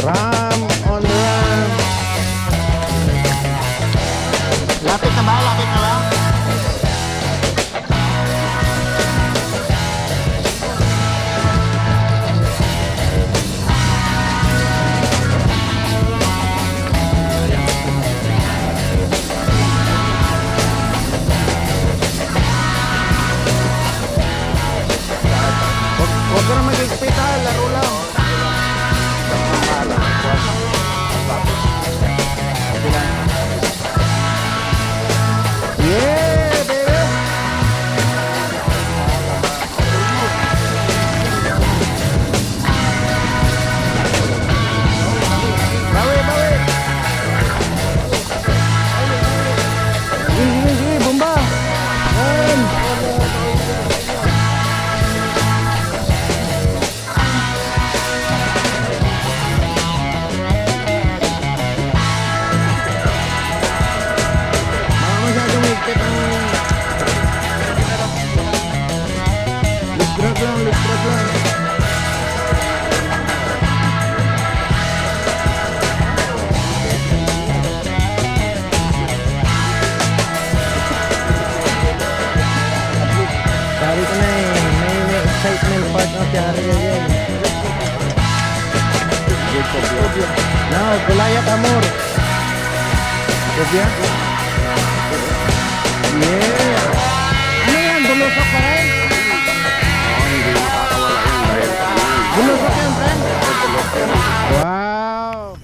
Ram on the run. Lapit na ba? Lapit na ba? Huwag ka na mag-expect ha, laro lang. Yeah, baby! Bawi, bawi! Sige, sige, sige, bomba! Yan! Masyadong higpit ang listrag lang, listrag lang. Sabi ko na eh, may excitement part ng tiyari yan. No, Gulayat Amor. Kubya? Yeah! Ano yan? Bulusok pa rin? Hindi makakawala yun dahil Bulusok yan, friend? Wow!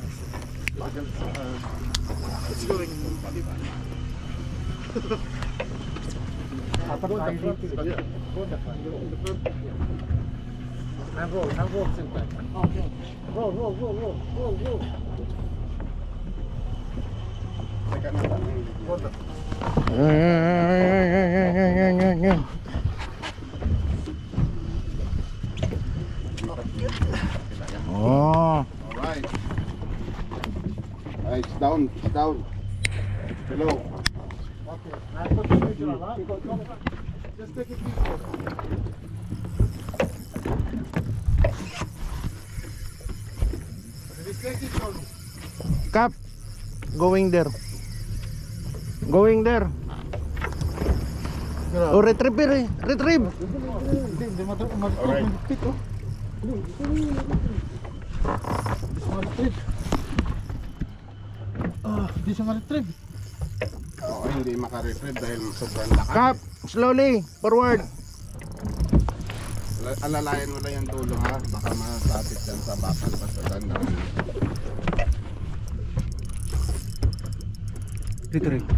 Yan. Oh. Alright. Alright, it's down, it's down. Hello. Just take it easy. Just take it slow. Cap, going there. Going there. Oh, retrieve eh. Retrieve. Alright. Hindi siya ma-retrieve. Oo, hindi makaretrieve dahil sobrang lakas. Cap, slowly. Forward. Alalayan mo lang yung dulo ha. Baka masapit yan sa bakal pa sa dandang. Retrieve.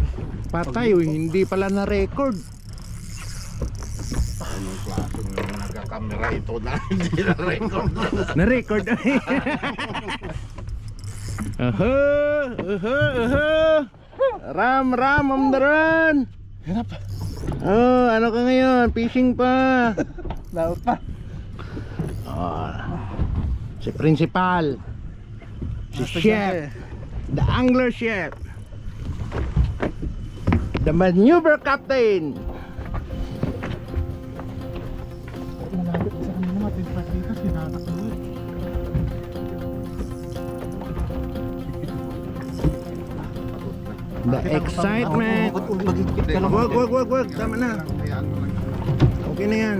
Patay, uy, hindi pala na-record. Anong klaseng nagkakamera ito na hindi na-record. Na-record. Aha, aha, aha. Ram, ram, on the run. Hirap. Oh, ano ka ngayon? Fishing pa. Laot pa. Oh, si principal. Si chef. The angler chef. The maneuver captain. Malapit sa kanina mga 25 meters. Sinanakuluit. The excitement. Magigit ka lang. Wag. Tama na. Hayaan mo lang. Okay na yan.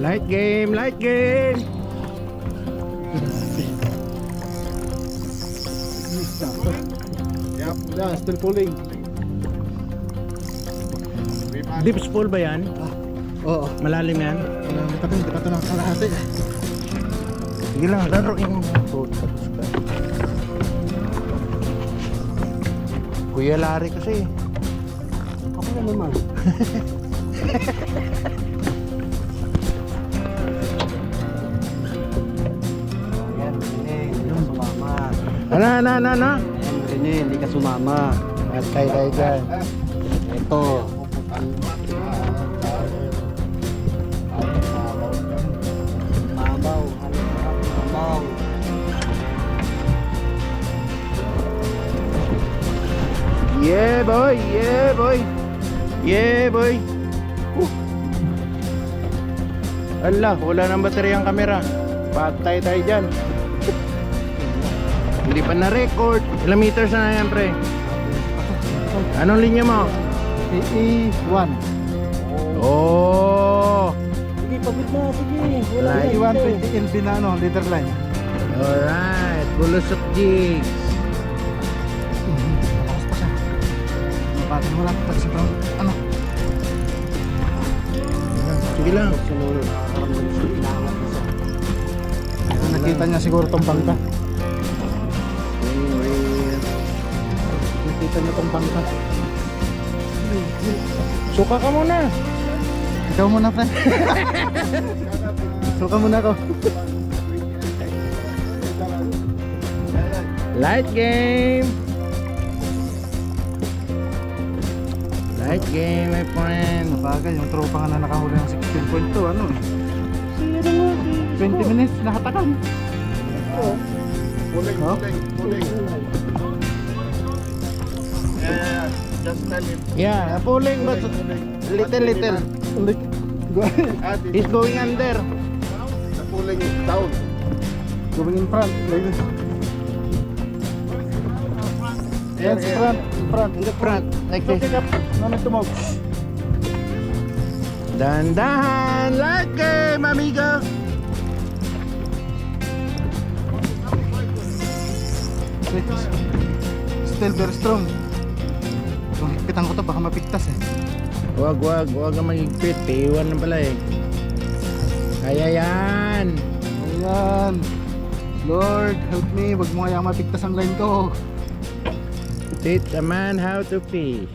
Light game, light game. Yep. Yeah, still pulling. Deep spool ba yan? Oo. Malalim yan? Hindi pa ito nakakalahati. Sige lang, laruin mo. Kuya Larry kasi. Ako na naman. Yan, Rene, hindi ka sumama. Ano? Yan, Rene, hindi ka sumama. At tayo dyan. Ito. Mabaw. Mabaw. Yeah boy, yeah boy. Yeah boy. Ala, wala nang baterya ang camera. Patay tayo dyan. Hindi pa na-record. Ilang meters na yan, pre? Anong linya mo? AE1. Oh! Sige, pagod na. Sige. Wala Like na. AE1 20 LB na ano, leader line. Alright, Bulusok Jigs. Malakas pa siya. Batin mo lang pag sobrang ano. Sige lang. Nakita niya siguro tong bangka. Nakita niya tong bangka. Suka ka muna. Ikaw muna, pre. Suka muna ako. Light game. Light game, my friend. Bagay, yung tropa nga na nakahuli ng 16.2, ano eh. 20 minutes, nakatakan. Puling, Huh? puling. Yeah, just tell him. Yeah, pulling but little. He's going under. The pulling is down. Going in front, like this. Yes, front, in front. In the front, like this. Okay, no need to move. Dahan-dahan, light game, amigo. Still very strong. Kung higpitan ko to, baka mapigtas eh. Wag kang magigpit. P1 na pala eh. Kaya yan. Ayan. Lord, help me. Wag mo kaya mapigtas ang line ko. Teach a man how to fish.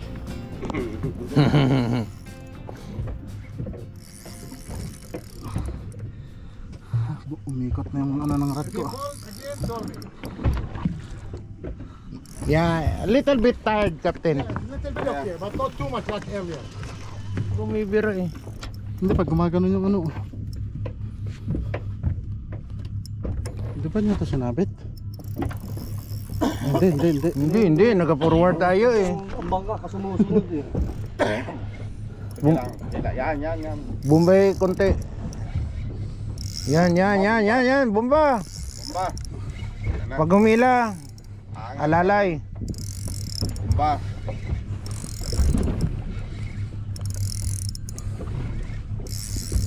Umikot na yung ano ng rat ko. Yeah, a little bit tired, Captain. Little bit okay, but not too much like earlier. Bumibiro eh. Hindi, pag gumagano yung ano. Hindi ba niya ito sinabit? Hindi. Hindi, nag-forward tayo eh. Ang bangka kasumusunod eh. Yan. Bombay konti. Yan, bomba. Bomba. Yan na. Pag humila, Angat. alalay. Bomba.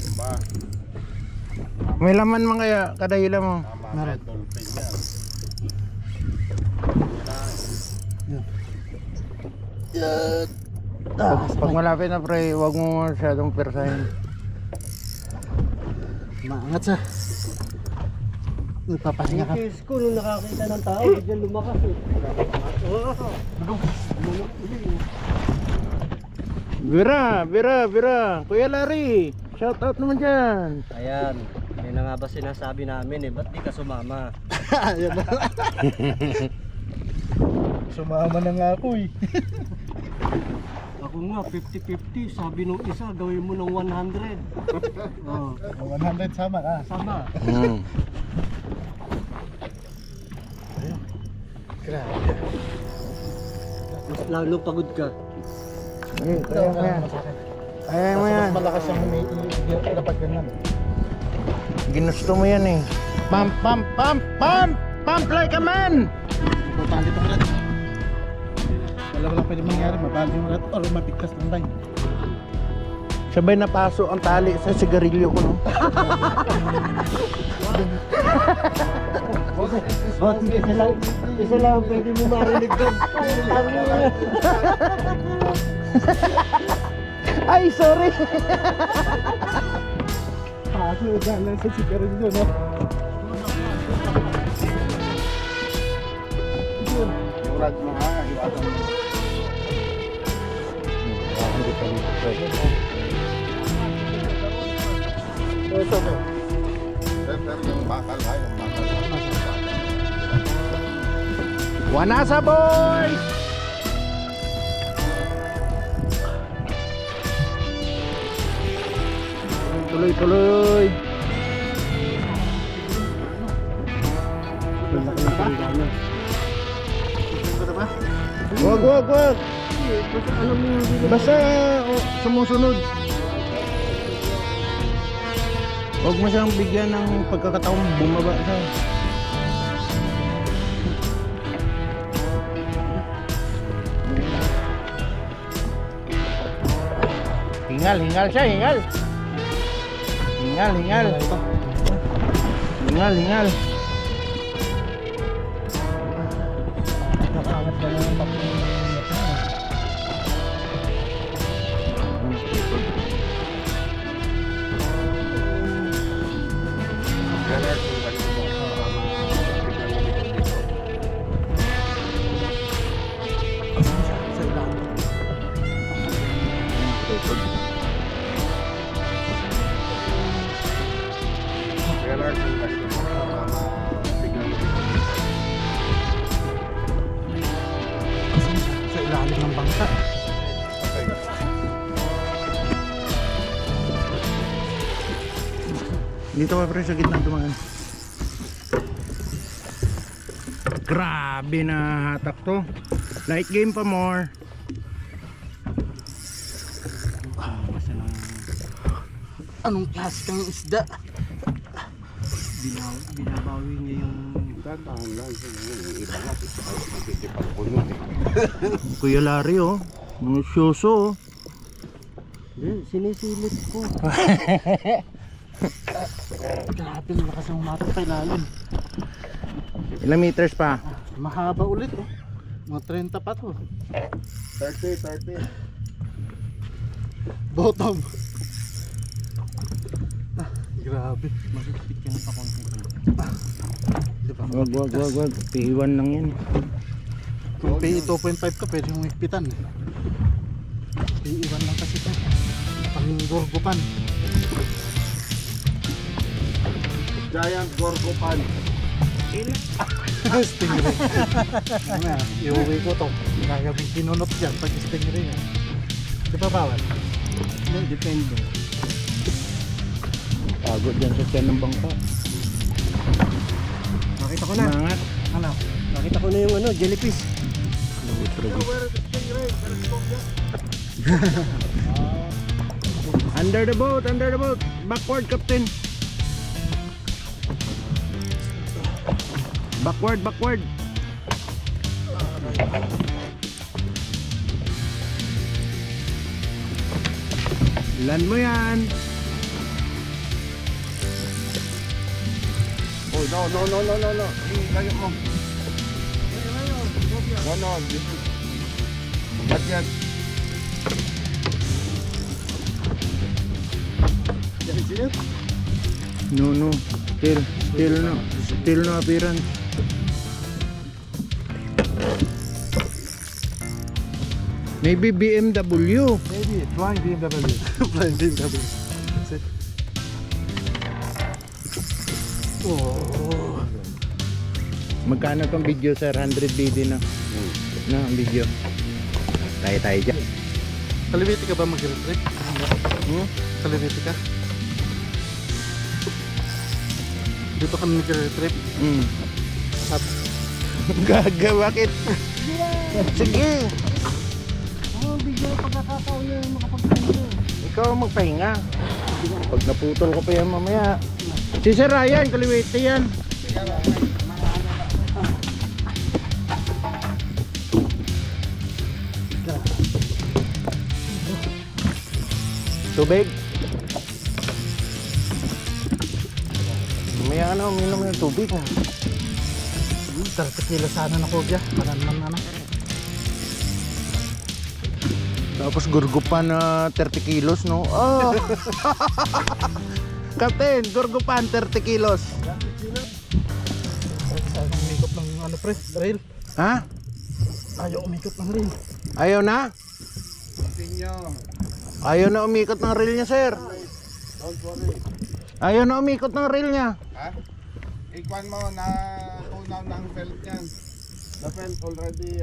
Bomba. May laman man kaya, kadahila mo. Tama, Meron. red dolphin yan. Pag malapit na pre, huwag mo masyadong persahin. Maangat siya. Nagpapahinga ka. Yung ko nung nakakita ng tao, bigyan lumakas eh. Bira. Kuya Larry, shout out naman dyan. Ayan. Yan na nga ba sinasabi namin eh. Ba't di ka sumama? Ayan na. Sumama na nga ako eh. Ako nga, 50-50. Sabi nung isa, gawin mo ng 100. Oh, 100 sama ka. sama. Grabe. Mas lalo pagod ka. Kaya mo yan. Mas malakas yung umiiigil kapag ganyan. Ginusto mo yan eh. Pump like a man. Importante itong rat. Dalawa lang pwede mangyari, mabali yung rat or mapigtas ng line. Sabay napaso ang tali sa sigarilyo ko no. Oh, isa lang pwede mo marinig doon. Ay, sorry. Paso dahil sa sigarilyo, no? Yung rad mo ha, iwasan mo. Pero yung bakal ha, yung bakal. Wanasa boys. Tuloy. Wag. Basta sumusunod. Huwag mo siyang bigyan ng pagkakataong bumaba siya. Hingal, hingal siya, hingal. Hingal, hingal. Hingal, hingal. Nakaangat ka na ng papel. Alert yung ganito mo. Tignan mo dito dito. Sa ilalim. Alert yung ganito mo. Tignan mo dito. Sa ilalim ng bangka. Okay. Dito ka pre sa gitna dumaan. Grabe na hatak to. Light game pa more. Basta nang Anong klase kang isda? binabawi niya yung Tandaan lang. Yung iba nga, nakikipagpuno eh. Kuya Larry oh. Mga syoso oh. sinisilip ko. Grabe, lakas ng mato sa ilalim. Ilang meters pa? Mahaba ulit oh. Mga 30 pa to. 30. Bottom. Grabe. Magpipit ka na pa konti. Di ba? Wag. P1 lang yan. Kung PE 2.5 ka, pwede mong ikpitan. PE 1 lang kasi ito. Pangingorgopan. Giant Gorgopan. Stingray. Ano, iuwi ko to. Gagawin kinunot dyan pag stingray yan. Di ba bawal? Depende. Pagod dyan sa tiyan ng bangka. Nakita ko na. Mangat. Ano? Nakita ko na yung jellyfish. Under the boat, under the boat. Backward, Captain. Backward. Land mo yan. Oh, no. Layo mo. No. Yan. No. Still no appearance. Maybe BMW. Maybe. Flying BMW. Flying BMW. That's it. Oh. Magkano tong video sir? 100 BD na. Na ang video. Tayo dyan. Kaliwiti ka ba mag-retrip? Kaliwiti ka? Dito ka mag-retrip? Gaga, bakit? Sige. Bigyan ng pagkakataon niya makapagpahinga. Ikaw ang magpahinga. Pag naputol ko pa yan mamaya. Si Sir Ryan, kaliwete yan. Tubig. Mamaya na, uminom ng tubig. 30 kilo sana na kobya. Manan ano. Tapos gurgupan na 30 kilos, no? Oh! Captain, gurgupan 30 kilos. Ayaw umikot ng ano pre, rail. Ha? Ayaw umikot ng rail. Ayaw na? Continue. Ayaw na umikot ng reel niya, sir. Don't worry. Ayaw na umikot ng reel niya. Ha? Ikuan mo na tunaw ng belt yan. The belt already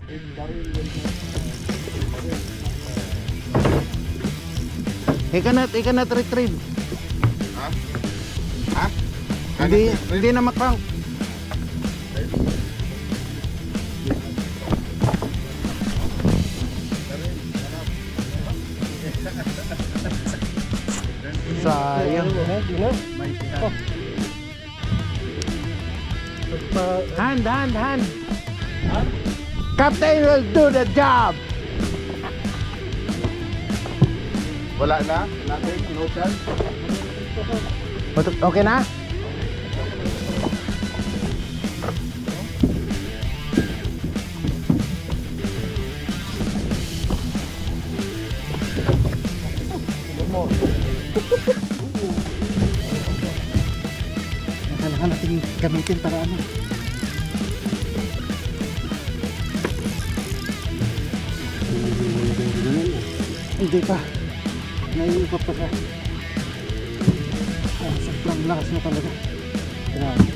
in baril. He cannot retrieve. Ha? Ha? Hindi na makang. Sayang. Hindi na. May pitan. Oh. Hand. Captain will do the job. Wala na? Nothing? No chance? Okay na? Kailangan natin gamitin para ano. Hindi pa. Naiikot pa siya. Sobrang lakas na talaga. Grabe.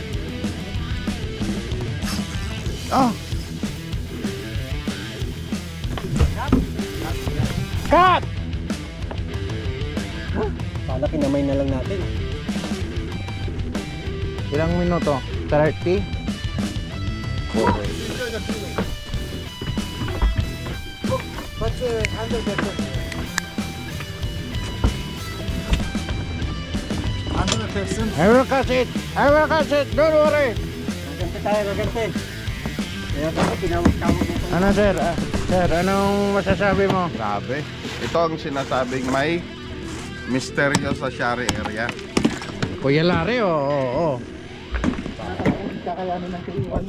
Oh. Cut! Sana kinamay na lang natin. Ilang minuto? 30? I will catch it! Don't worry! Gagante tayo, gagante. Kaya kasi tinawag-tawag mo. Ano sir? Sir, anong masasabi mo? Grabe. Ito ang sinasabing may misteryo sa Shari area. Kuya Larry, oo. Kakayanin ng kaiwan.